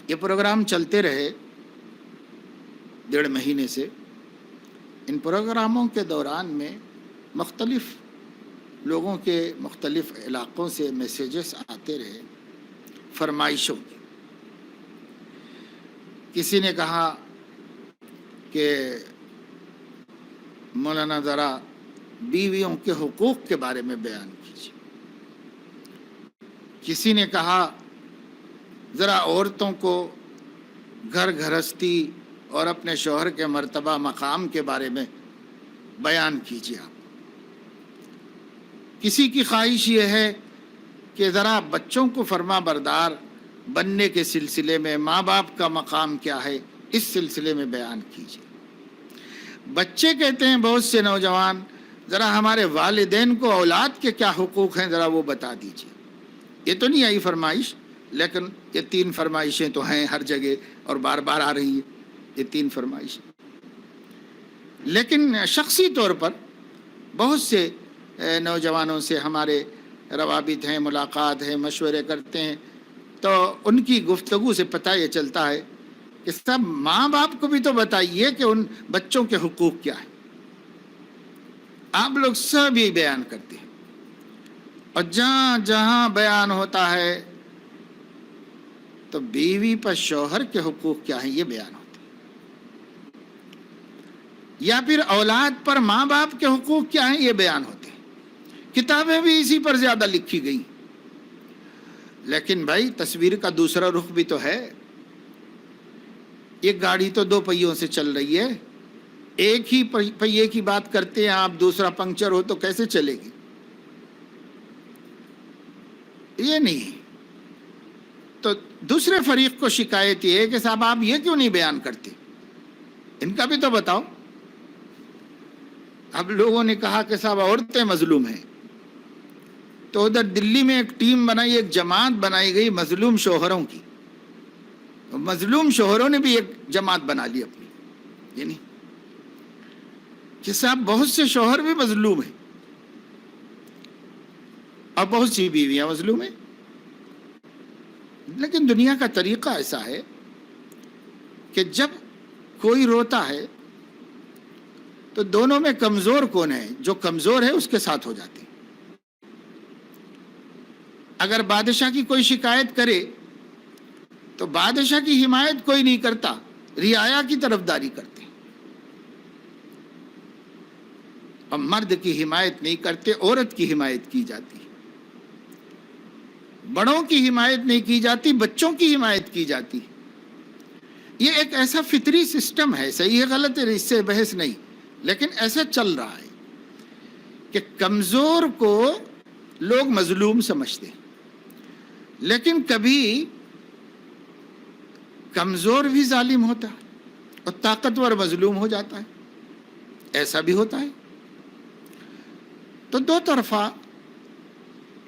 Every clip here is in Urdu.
یہ پروگرام چلتے رہے 1.5 مہینے سے۔ ان پروگراموں کے دوران میں مختلف لوگوں کے مختلف علاقوں سے میسیجز آتے رہے فرمائشوں کی۔ کسی نے کہا کہ مولانا ذرا بیویوں کے حقوق کے بارے میں بیان کیجیے۔ کسی نے کہا ذرا عورتوں کو گھر گھرستی اور اپنے شوہر کے مرتبہ مقام کے بارے میں بیان کیجیے آپ۔ کسی کی خواہش یہ ہے کہ ذرا بچوں کو فرما بردار بننے کے سلسلے میں ماں باپ کا مقام کیا ہے، اس سلسلے میں بیان کیجیے۔ بچے کہتے ہیں بہت سے نوجوان، ذرا ہمارے والدین کو اولاد کے کیا حقوق ہیں ذرا وہ بتا دیجیے۔ یہ تو نہیں آئی فرمائش، لیکن یہ 3 فرمائشیں تو ہیں ہر جگہ اور بار بار آ رہی ہے یہ 3 فرمائشیں۔ لیکن شخصی طور پر بہت سے نوجوانوں سے ہمارے روابط ہیں، ملاقات ہیں، مشورے کرتے ہیں، تو ان کی گفتگو سے پتہ یہ چلتا ہے کہ سب ماں باپ کو بھی تو بتائیے کہ ان بچوں کے حقوق کیا ہیں۔ آپ لوگ سب یہ بیان کرتے ہیں، اور جہاں جہاں بیان ہوتا ہے تو بیوی پر شوہر کے حقوق کیا ہیں یہ بیان ہوتا ہے، یا پھر اولاد پر ماں باپ کے حقوق کیا ہیں یہ بیان ہوتے ہیں۔ کتابیں بھی اسی پر زیادہ لکھی گئی۔ لیکن بھائی تصویر کا دوسرا رخ بھی تو ہے۔ ایک گاڑی تو 2 پہیوں سے چل رہی ہے، ایک ہی پہیے کی بات کرتے ہیں آپ، دوسرا پنکچر ہو تو کیسے چلے گی؟ یہ نہیں۔ تو دوسرے فریق کو شکایت یہ ہے کہ صاحب آپ یہ کیوں نہیں بیان کرتے، ان کا بھی تو بتاؤ۔ اب لوگوں نے کہا کہ صاحب عورتیں مظلوم ہیں، تو ادھر دلی میں ایک ٹیم بنائی، ایک جماعت بنائی گئی مظلوم شوہروں کی۔ مظلوم شوہروں نے بھی ایک جماعت بنا لی اپنی، یعنی کہ صاحب بہت سے شوہر بھی مظلوم ہیں اور بہت سی بیویاں مظلوم ہیں۔ لیکن دنیا کا طریقہ ایسا ہے کہ جب کوئی روتا ہے تو دونوں میں کمزور کون ہے؟ جو کمزور ہے اس کے ساتھ ہو جاتے ہیں۔ اگر بادشاہ کی کوئی شکایت کرے تو بادشاہ کی حمایت کوئی نہیں کرتا، رعایا کی طرفداری کرتے ہیں، اور مرد کی حمایت نہیں کرتے، عورت کی حمایت کی جاتی ہے۔ بڑوں کی حمایت نہیں کی جاتی، بچوں کی حمایت کی جاتی ہے۔ یہ ایک ایسا فطری سسٹم ہے، صحیح ہے غلط ہے اس سے بحث نہیں، لیکن ایسا چل رہا ہے کہ کمزور کو لوگ مظلوم سمجھتے ہیں، لیکن کبھی کمزور بھی ظالم ہوتا ہے اور طاقتور مظلوم ہو جاتا ہے، ایسا بھی ہوتا ہے۔ تو 2 طرفہ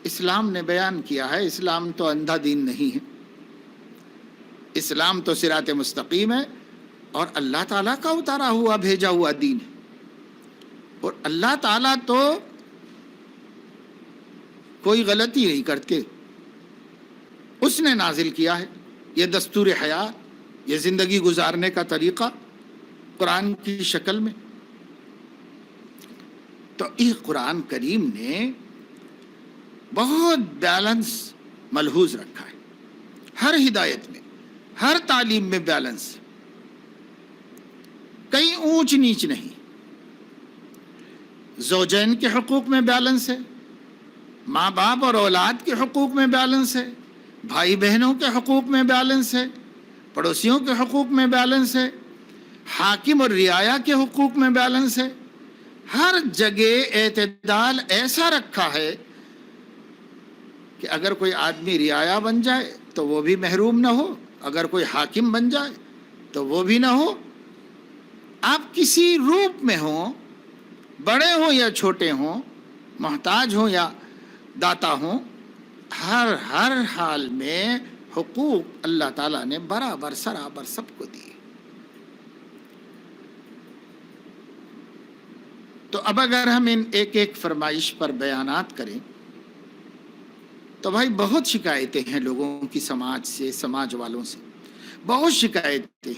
اسلام نے بیان کیا ہے۔ اسلام تو اندھا دین نہیں ہے، اسلام تو صراط مستقیم ہے، اور اللہ تعالیٰ کا اتارا ہوا بھیجا ہوا دین ہے، اور اللہ تعالیٰ تو کوئی غلطی نہیں کرتے، اس نے نازل کیا ہے یہ دستور حیات، یہ زندگی گزارنے کا طریقہ قرآن کی شکل میں۔ تو یہ قرآن کریم نے بہت بیلنس ملحوظ رکھا ہے، ہر ہدایت میں، ہر تعلیم میں بیلنس، کہیں اونچ نیچ نہیں۔ زوجین کے حقوق میں بیلنس ہے، ماں باپ اور اولاد کے حقوق میں بیلنس ہے، بھائی بہنوں کے حقوق میں بیلنس ہے، پڑوسیوں کے حقوق میں بیلنس ہے، حاکم اور رعایا کے حقوق میں بیلنس ہے۔ ہر جگہ اعتدال ایسا رکھا ہے کہ اگر کوئی آدمی رعایا بن جائے تو وہ بھی محروم نہ ہو، اگر کوئی حاکم بن جائے تو وہ بھی نہ ہو۔ آپ کسی روپ میں ہوں، بڑے ہوں یا چھوٹے ہوں، محتاج ہوں یا داتا ہوں، ہر حال میں حقوق اللہ تعالیٰ نے برابر سرابر سب کو دیے۔ تو اب اگر ہم ان ایک ایک فرمائش پر بیانات کریں تو بھائی بہت شکایتیں ہیں لوگوں کی، سماج سے، سماج والوں سے۔ بہت شکایتیں،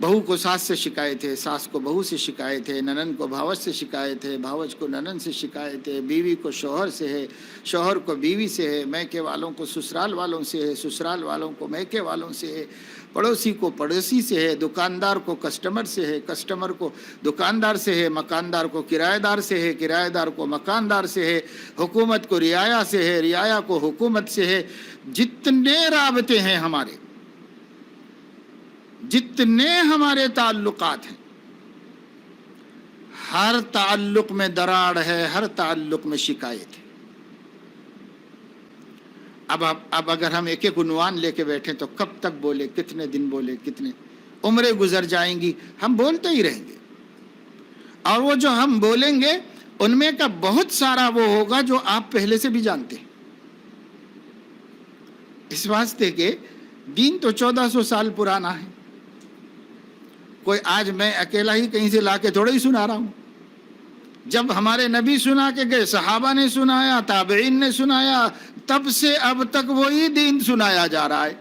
بہو کو ساس سے شکایت ہے، ساس کو بہو سے شکایت ہے، ننند کو بھاوج سے شکایت ہے، بھاوج کو ننند سے شکایت ہے، بیوی کو شوہر سے ہے، شوہر کو بیوی سے ہے، میکے والوں کو سسرال والوں سے ہے، سسرال والوں کو میکے والوں سے ہے، پڑوسی کو پڑوسی سے ہے، دکاندار کو کسٹمر سے ہے، کسٹمر کو دکاندار سے ہے، مکاندار کو کرایہ دار سے ہے، کرایہ دار کو مکاندار سے ہے، حکومت کو رعایا سے ہے، رعایا کو حکومت سے ہے۔ جتنے رابطے ہیں ہمارے، جتنے ہمارے تعلقات ہیں، ہر تعلق میں دراڑ ہے، ہر تعلق میں شکایت ہے۔ اب اگر ہم ایک ایک عنوان لے کے بیٹھیں تو کب تک بولے، کتنے دن بولے، کتنے عمریں گزر جائیں گی، ہم بولتے ہی رہیں گے۔ اور وہ جو ہم بولیں گے ان میں کا بہت سارا وہ ہوگا جو آپ پہلے سے بھی جانتے ہیں، اس واسطے کہ دین تو 1400 سال پرانا ہے۔ کوئی آج میں اکیلا ہی کہیں سے لا کے تھوڑا ہی سنا رہا ہوں، جب ہمارے نبی سنا کے گئے، صحابہ نے سنایا، تابعین نے سنایا، تب سے اب تک وہی دین سنایا جا رہا ہے۔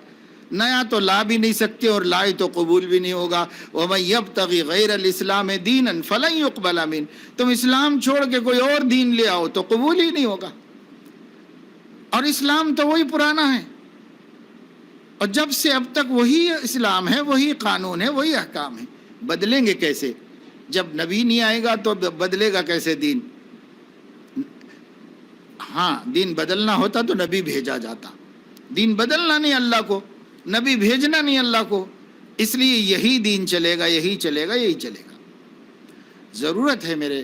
نیا تو لا بھی نہیں سکتے اور لائے تو قبول بھی نہیں ہوگا۔ وَمَن يَبْتَغِ غَيْرَ الْإِسْلَامِ دِينًا فَلَن يُقْبَلَ مِنْهُ، تم اسلام چھوڑ کے کوئی اور دین لے آؤ تو قبول ہی نہیں ہوگا۔ اور اسلام تو وہی پرانا ہے، اور جب سے اب تک وہی اسلام ہے، وہی قانون ہے، وہی احکام ہے۔ بدلیں گے کیسے؟ جب نبی نہیں آئے گا تو بدلے گا کیسے دین؟ ہاں، دین بدلنا ہوتا تو نبی بھیجا جاتا، دین بدلنا نہیں اللہ کو، نبی بھیجنا نہیں اللہ کو، اس لیے یہی دین چلے گا، یہی چلے گا، یہی چلے گا۔ ضرورت ہے میرے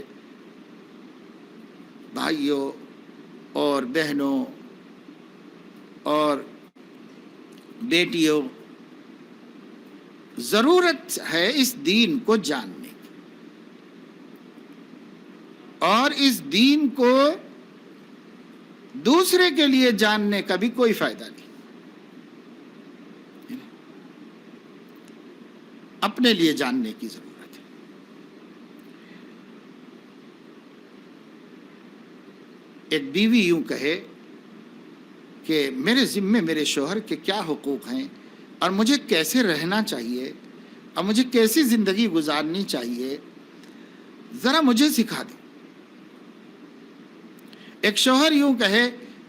بھائیوں اور بہنوں اور بیٹیوں، ضرورت ہے اس دین کو جاننے کی، اور اس دین کو دوسرے کے لیے جاننے کا بھی کوئی فائدہ نہیں، اپنے لیے جاننے کی ضرورت ہے۔ ایک بیوی یوں کہے کہ میرے ذمے میرے شوہر کے کیا حقوق ہیں، اور مجھے کیسے رہنا چاہیے، اور مجھے کیسی زندگی گزارنی چاہیے، ذرا مجھے سکھا دیں۔ ایک شوہر یوں کہے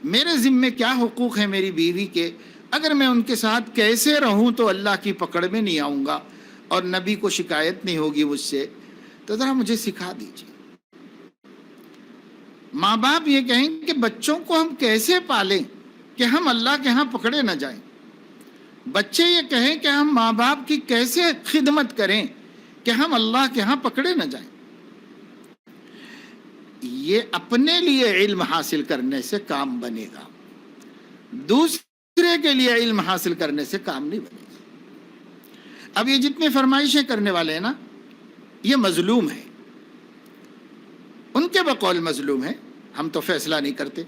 میرے ذمے کیا حقوق ہیں میری بیوی کے، اگر میں ان کے ساتھ کیسے رہوں تو اللہ کی پکڑ میں نہیں آؤں گا اور نبی کو شکایت نہیں ہوگی مجھ سے، تو ذرا مجھے سکھا دیجیے۔ ماں باپ یہ کہیں کہ بچوں کو ہم کیسے پالیں کہ ہم اللہ کے ہاں پکڑے نہ جائیں، بچے یہ کہیں کہ ہم ماں باپ کی کیسے خدمت کریں کہ ہم اللہ کے ہاں پکڑے نہ جائیں۔ یہ اپنے لیے علم حاصل کرنے سے کام بنے گا، دوسرے کے لیے علم حاصل کرنے سے کام نہیں بنے گا۔ اب یہ جتنے فرمائشیں کرنے والے ہیں نا، یہ مظلوم ہیں، ان کے بقول مظلوم ہیں، ہم تو فیصلہ نہیں کرتے۔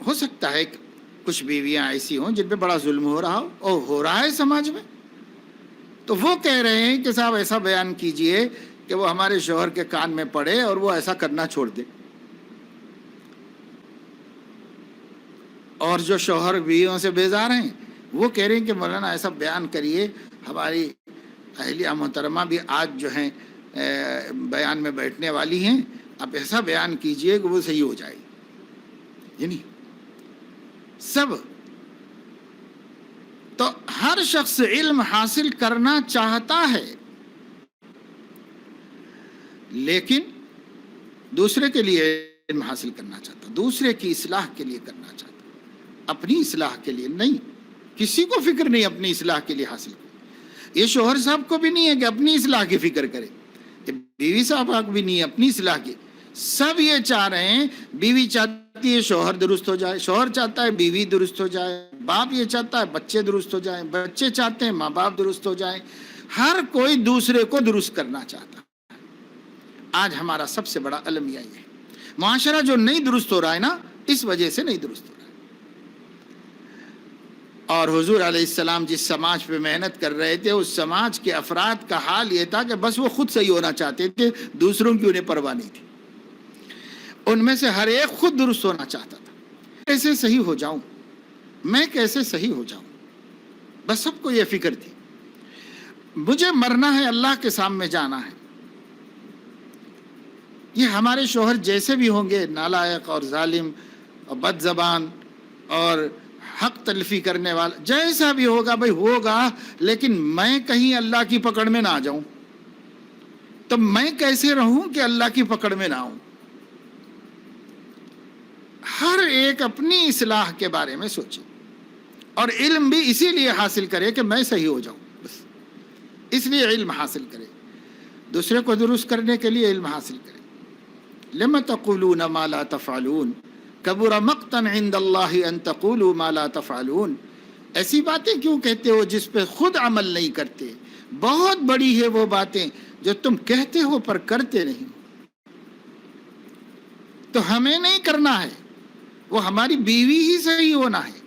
ہو سکتا ہے کہ کچھ بیویاں ایسی ہوں جن پہ بڑا ظلم ہو رہا ہو، اور ہو رہا ہے سماج میں، تو وہ کہہ رہے ہیں کہ صاحب ایسا بیان کیجئے کہ وہ ہمارے شوہر کے کان میں پڑے اور وہ ایسا کرنا چھوڑ دے۔ اور جو شوہر بیویوں سے بیزار ہیں وہ کہہ رہے ہیں کہ مولانا ایسا بیان کریے، ہماری اہلیہ محترمہ بھی آج جو ہیں بیان میں بیٹھنے والی ہیں، آپ ایسا بیان کیجئے کہ وہ صحیح ہو جائے۔ یعنی سب تو ہر شخص علم حاصل کرنا چاہتا ہے، لیکن دوسرے کے لیے علم حاصل کرنا چاہتا، دوسرے کی اصلاح کے لیے کرنا چاہتا، اپنی اصلاح کے لیے نہیں۔ کسی کو فکر نہیں اپنی اصلاح کے لیے حاصل کرے، یہ شوہر صاحب کو بھی نہیں ہے کہ اپنی اصلاح کی فکر کرے، بیوی صاحب کو بھی نہیں ہے اپنی اصلاح کی۔ سب یہ چاہ رہے ہیں، بیوی چاہتی ہے شوہر درست ہو جائے، شوہر چاہتا ہے بیوی درست ہو جائے، باپ یہ چاہتا ہے بچے درست ہو جائیں، بچے چاہتے ہیں ماں باپ درست ہو جائیں، ہر کوئی دوسرے کو درست کرنا چاہتا ہے۔ آج ہمارا سب سے بڑا علم یہی ہے، معاشرہ جو نہیں درست ہو رہا ہے نا، اس وجہ سے نہیں درست ہو رہا ہے۔ اور حضور علیہ السلام جس سماج پہ محنت کر رہے تھے، اس سماج کے افراد کا حال یہ تھا کہ بس وہ خود صحیح ہونا چاہتے تھے، دوسروں کی انہیں پرواہ نہیں تھی۔ ان میں سے ہر ایک خود درست ہونا چاہتا تھا، کیسے صحیح ہو جاؤں، میں کیسے صحیح ہو جاؤں، بس سب کو یہ فکر تھی. مجھے مرنا ہے، اللہ کے سامنے جانا ہے. یہ ہمارے شوہر جیسے بھی ہوں گے، نالائق اور ظالم اور بد زبان اور حق تلفی کرنے والا، جیسا بھی ہوگا بھائی ہوگا، لیکن میں کہیں اللہ کی پکڑ میں نہ آ جاؤں. تو میں کیسے رہوں کہ اللہ کی پکڑ میں نہ آؤں. ہر ایک اپنی اصلاح کے بارے میں سوچے، اور علم بھی اسی لیے حاصل کرے کہ میں صحیح ہو جاؤں. بس اس لیے علم حاصل کرے، دوسرے کو درست کرنے کے لیے علم حاصل کرے. لم تقولون ما لا تفعلون کبر مقتا عند اللہ ان تقولوا ما لا تفعلون. ایسی باتیں کیوں کہتے ہو جس پہ خود عمل نہیں کرتے؟ بہت بڑی ہے وہ باتیں جو تم کہتے ہو پر کرتے نہیں. تو ہمیں نہیں کرنا ہے، وہ ہماری بیوی ہی صحیح ہونا ہے.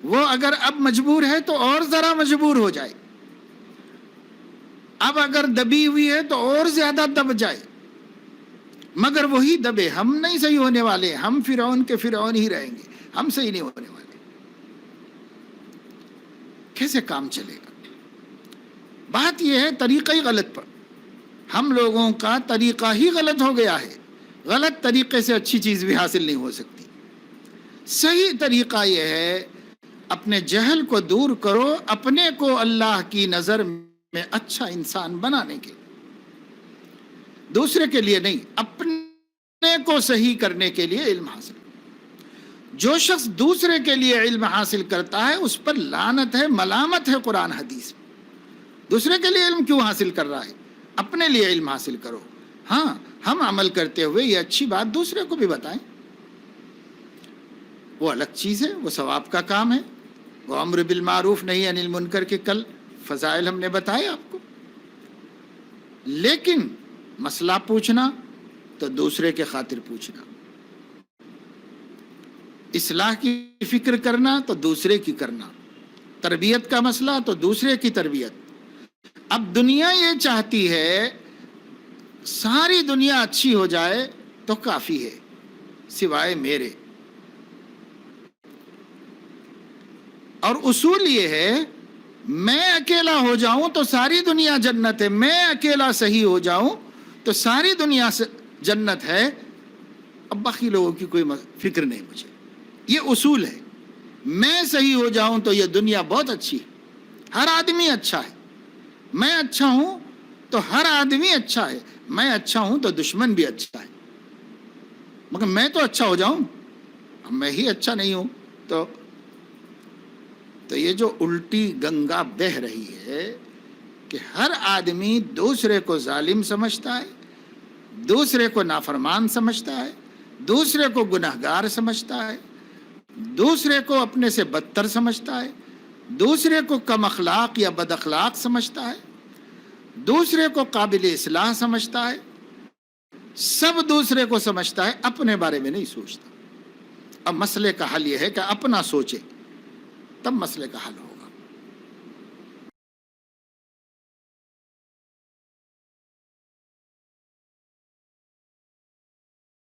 وہ اگر اب مجبور ہے تو اور ذرا مجبور ہو جائے، اب اگر دبی ہوئی ہے تو اور زیادہ دب جائے، مگر وہی دبے. ہم نہیں صحیح ہونے والے، ہم فرعون کے فرعون ہی رہیں گے، ہم صحیح نہیں ہونے والے. کیسے کام چلے گا؟ بات یہ ہے طریقہ ہی غلط پر. ہم لوگوں کا طریقہ ہی غلط ہو گیا ہے. غلط طریقے سے اچھی چیز بھی حاصل نہیں ہو سکتی. صحیح طریقہ یہ ہے اپنے جہل کو دور کرو، اپنے کو اللہ کی نظر میں اچھا انسان بنانے کے، دوسرے کے لیے نہیں، اپنے کو صحیح کرنے کے لیے علم حاصل. جو شخص دوسرے کے لیے علم حاصل کرتا ہے اس پر لعنت ہے، ملامت ہے قرآن حدیث میں. دوسرے کے لیے علم کیوں حاصل کر رہا ہے؟ اپنے لیے علم حاصل کرو. ہاں، ہم عمل کرتے ہوئے یہ اچھی بات دوسرے کو بھی بتائیں، وہ الگ چیز ہے، وہ ثواب کا کام ہے. وہ امر بالمعروف نہی عن المنکر کے کل فضائل ہم نے بتائے آپ کو. لیکن مسئلہ پوچھنا تو دوسرے کے خاطر پوچھنا، اصلاح کی فکر کرنا تو دوسرے کی کرنا، تربیت کا مسئلہ تو دوسرے کی تربیت. اب دنیا یہ چاہتی ہے ساری دنیا اچھی ہو جائے تو کافی ہے سوائے میرے. اور اصول یہ ہے میں اکیلا ہو جاؤں تو ساری دنیا جنت ہے، میں اکیلا صحیح ہو جاؤں تو ساری دنیا جنت ہے، اب باقی لوگوں کی کوئی فکر نہیں مجھے. یہ اصول ہے. میں صحیح ہو جاؤں تو یہ دنیا بہت اچھی ہے، ہر آدمی اچھا ہے. میں اچھا ہوں تو ہر آدمی اچھا ہے، میں اچھا ہوں تو دشمن بھی اچھا ہے. مگر میں تو اچھا ہو جاؤں، میں ہی اچھا نہیں ہوں تو یہ جو الٹی گنگا بہہ رہی ہے کہ ہر آدمی دوسرے کو ظالم سمجھتا ہے، دوسرے کو نافرمان سمجھتا ہے، دوسرے کو گناہگار سمجھتا ہے، دوسرے کو اپنے سے بدتر سمجھتا ہے، دوسرے کو کم اخلاق یا بد اخلاق سمجھتا ہے، دوسرے کو قابل اصلاح سمجھتا ہے. سب دوسرے کو سمجھتا ہے، اپنے بارے میں نہیں سوچتا. اب مسئلے کا حل یہ ہے کہ اپنا سوچے، تب مسئلے کا حل ہو.